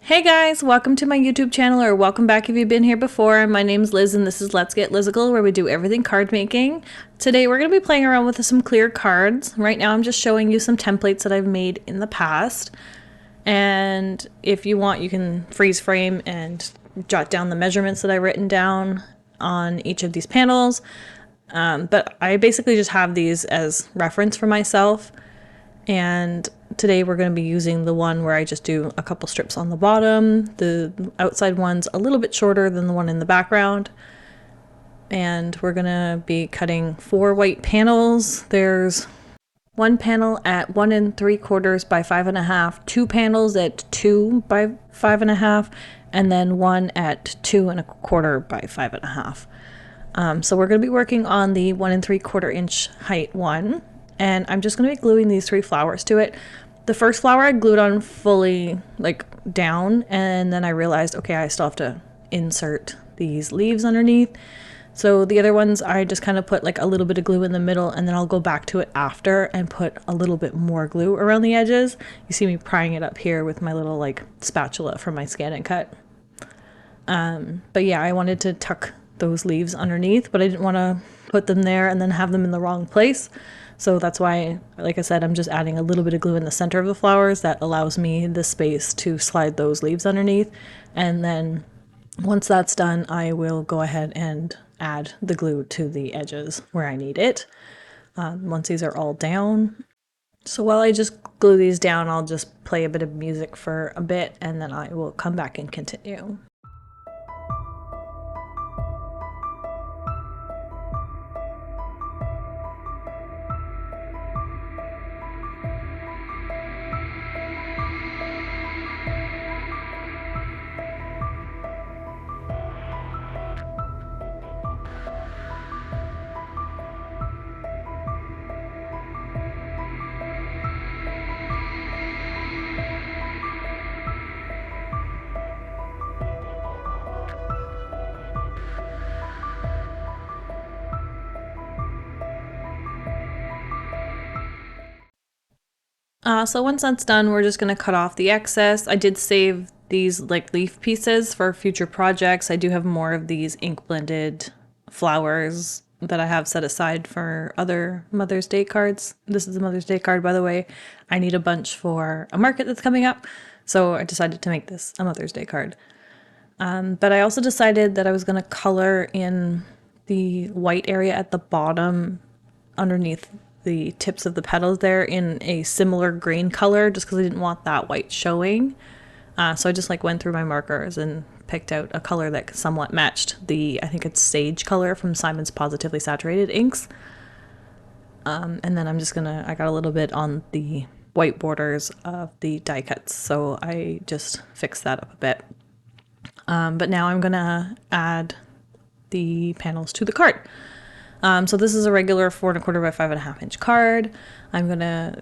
Hey guys, welcome to my YouTube channel, or welcome back if you've been here before. My name's Liz and this is Let's Get Lizical, where we do everything card making. Today we're going to be playing around with some clear cards. Right now I'm just showing you some templates that I've made in the past. And if you want, you can freeze frame and jot down the measurements that I've written down on each of these panels. But I basically just have these as reference for myself. And today we're going to be using the one where I just do a couple strips on the bottom. The outside one's a little bit shorter than the one in the background. And we're going to be cutting 4 white panels. There's one panel at 1 3/4 by 5.5, 2 panels at 2 by 5.5, and then one at 2 1/4 by 5.5. So we're going to be working on the 1 3/4 inch height one. And I'm just going to be gluing these 3 flowers to it. The first flower I glued on fully down, and then I realized, okay, I still have to insert these leaves underneath. So the other ones I just kind of put a little bit of glue in the middle, and then I'll go back to it after and put a little bit more glue around the edges. You see me prying it up here with my little spatula from my Scan and Cut. But yeah, I wanted to tuck those leaves underneath, but I didn't want to put them there and then have them in the wrong place. So that's why, like I said, I'm just adding a little bit of glue in the center of the flowers. That allows me the space to slide those leaves underneath. And then once that's done, I will go ahead and add the glue to the edges where I need it. Once these are all down. So while I just glue these down, I'll just play a bit of music for a bit, and then I will come back and continue. So once that's done, we're just going to cut off the excess. I did save these leaf pieces for future projects. I do have more of these ink blended flowers that I have set aside for other Mother's Day cards. This is a Mother's Day card, by the way. I need a bunch for a market that's coming up, so I decided to make this a Mother's Day card. But I also decided that I was going to color in the white area at the bottom underneath the tips of the petals there in a similar green color, just because I didn't want that white showing. So I just went through my markers and picked out a color that somewhat matched I think it's sage color from Simon's Positively Saturated inks. And then I got a little bit on the white borders of the die cuts, so I just fixed that up a bit. But now I'm gonna add the panels to the card. So this is a regular 4 1/4 by 5.5 inch card. I'm gonna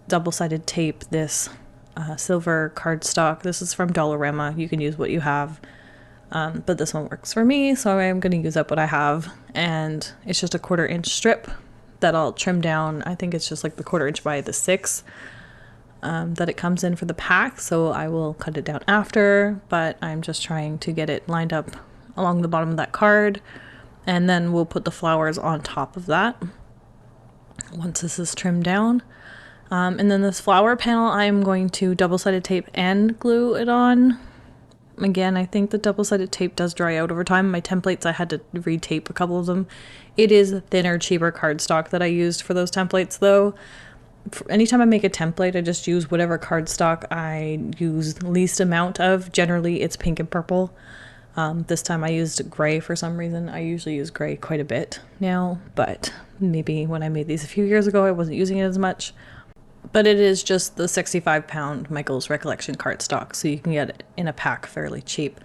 double-sided tape this silver cardstock. This is from Dollarama. You can use what you have, but this one works for me, so I'm gonna use up what I have. And it's just a 1/4 inch strip that I'll trim down. I think it's just the 1/4 inch by the 6 that it comes in for the pack. So I will cut it down after, but I'm just trying to get it lined up along the bottom of that card. And then we'll put the flowers on top of that once this is trimmed down. And then this flower panel, I'm going to double-sided tape and glue it on. Again, I think the double-sided tape does dry out over time. My templates, I had to re-tape a couple of them. It is thinner, cheaper cardstock that I used for those templates, though. Anytime I make a template, I just use whatever cardstock I use least amount of. Generally, it's pink and purple. This time I used gray for some reason. I usually use gray quite a bit now, but maybe when I made these a few years ago, I wasn't using it as much. But it is just the 65-pound Michael's Recollection cardstock, so you can get it in a pack fairly cheap.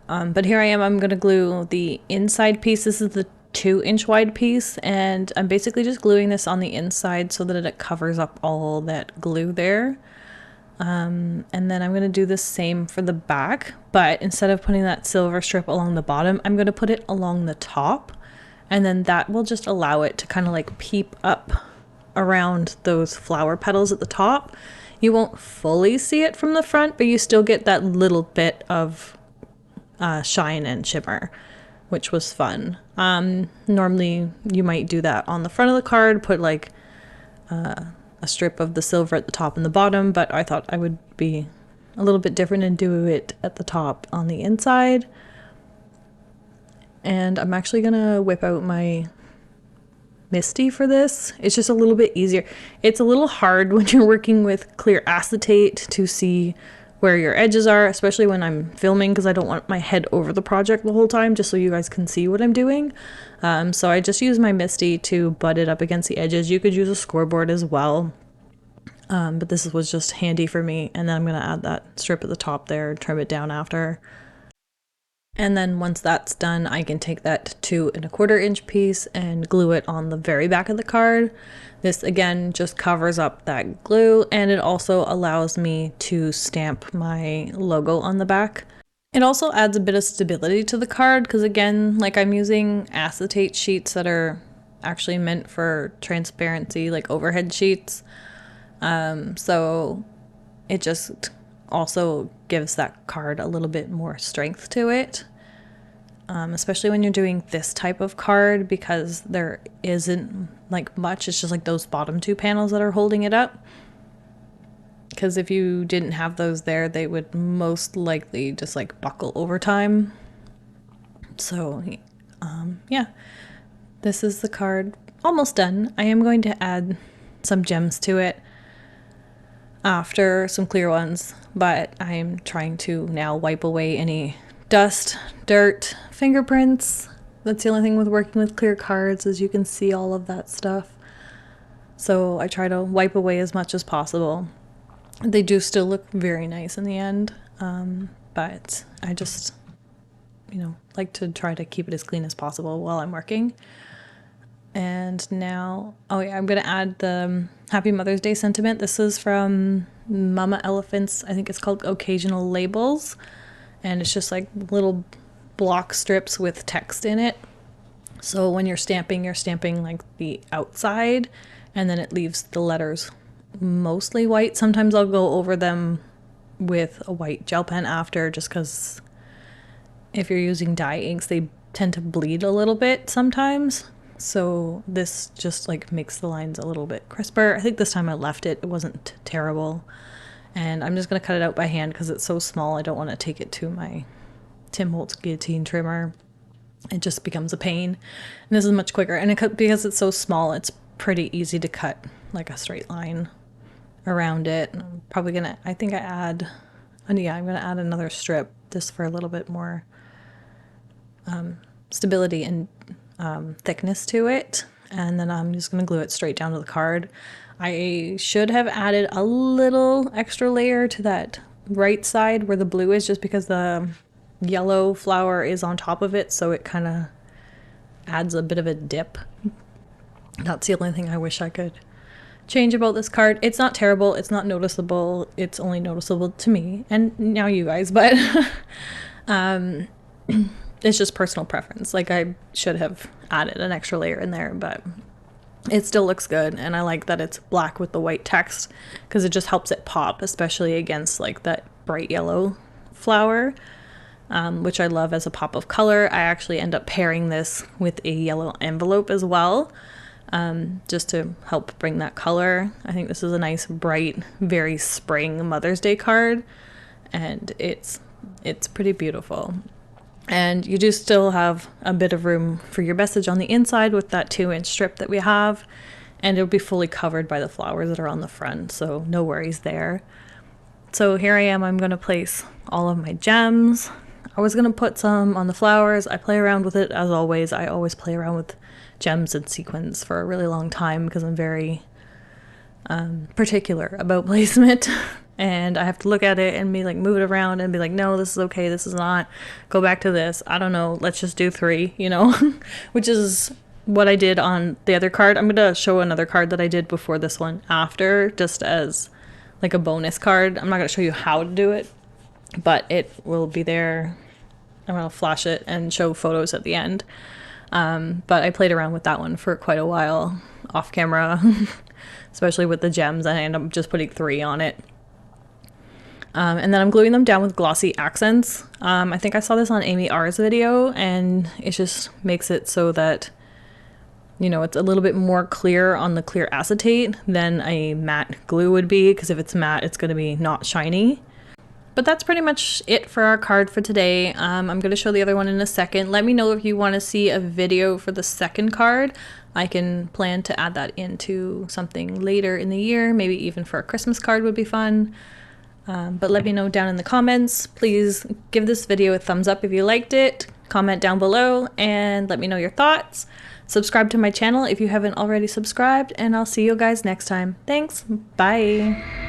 But here I am. I'm going to glue the inside piece. This is the 2-inch wide piece, and I'm basically just gluing this on the inside so that it covers up all that glue there. And then I'm going to do the same for the back, but instead of putting that silver strip along the bottom, I'm going to put it along the top, and then that will just allow it to kind of peep up around those flower petals at the top. You won't fully see it from the front, but you still get that little bit of shine and shimmer, which was fun. Normally you might do that on the front of the card, put like a strip of the silver at the top and the bottom, but I thought I would be a little bit different and do it at the top on the inside. And I'm actually gonna whip out my Misty for this. It's just a little bit easier. It's a little hard when you're working with clear acetate to see where your edges are, especially when I'm filming, because I don't want my head over the project the whole time, just so you guys can see what I'm doing. So I just use my Misty to butt it up against the edges. You could use a scoreboard as well, but this was just handy for me. And then I'm gonna add that strip at the top there, trim it down after. And then once that's done, I can take that 2 1/4 inch piece and glue it on the very back of the card. This again just covers up that glue, and it also allows me to stamp my logo on the back. It also adds a bit of stability to the card because again, like I'm using acetate sheets that are actually meant for transparency, like overhead sheets. So it just also gives that card a little bit more strength to it, especially when you're doing this type of card, because there isn't like much. It's just like those bottom 2 panels that are holding it up, because if you didn't have those there, they would most likely just like buckle over time. So yeah, this is the card almost done. I am going to add some gems to it after, some clear ones, but I'm trying to now wipe away any dust, dirt, fingerprints. That's the only thing with working with clear cards, is you can see all of that stuff. So I try to wipe away as much as possible. They do still look very nice in the end, but I just, like to try to keep it as clean as possible while I'm working. And now, oh yeah, I'm gonna add the Happy Mother's Day sentiment. This is from Mama Elephant's, I think it's called Occasional Labels, and it's just like little block strips with text in it. So when you're stamping like the outside, and then it leaves the letters mostly white. Sometimes I'll go over them with a white gel pen after, just because if you're using dye inks, they tend to bleed a little bit sometimes. So this just like makes the lines a little bit crisper. I think this time I left it. It wasn't terrible. And I'm just going to cut it out by hand because it's so small. I don't want to take it to my Tim Holtz guillotine trimmer. It just becomes a pain. And this is much quicker. And because it's so small, it's pretty easy to cut like a straight line around it. And I'm probably going to, I'm going to add another strip just for a little bit more stability and thickness to it, and then I'm just going to glue it straight down to the card. I should have added a little extra layer to that right side where the blue is, just because the yellow flower is on top of it, so it kind of adds a bit of a dip. That's the only thing I wish I could change about this card. It's not terrible, it's not noticeable, it's only noticeable to me and now you guys, but it's just personal preference. Like I should have added an extra layer in there, but it still looks good. And I like that it's black with the white text because it just helps it pop, especially against like that bright yellow flower, which I love as a pop of color. I actually end up pairing this with a yellow envelope as well, just to help bring that color. I think this is a nice, bright, very spring Mother's Day card, and it's pretty beautiful. And you do still have a bit of room for your message on the inside with that 2-inch strip that we have, and it'll be fully covered by the flowers that are on the front, so no worries there. So here I am, I'm going to place all of my gems. I was going to put some on the flowers. I play around with it as always. I always play around with gems and sequins for a really long time because I'm very particular about placement. And I have to look at it and be like, move it around and be like, no, this is okay, this is not, go back to this, I don't know, let's just do 3, which is what I did on the other card. I'm gonna show another card that I did before this one after, just as like a bonus card. I'm not gonna show you how to do it, but it will be there. I'm gonna flash it and show photos at the end. But I played around with that one for quite a while off camera, especially with the gems. I ended up just putting 3 on it. And then I'm gluing them down with glossy accents. I think I saw this on Amy R's video, and it just makes it so that, you know, it's a little bit more clear on the clear acetate than a matte glue would be, because if it's matte, it's going to be not shiny. But that's pretty much it for our card for today. I'm going to show the other one in a second. Let me know if you want to see a video for the second card. I can plan to add that into something later in the year, maybe even for a Christmas card would be fun. But let me know down in the comments. Please give this video a thumbs up if you liked it. Comment down below and let me know your thoughts. Subscribe to my channel if you haven't already subscribed, and I'll see you guys next time. Thanks. Bye.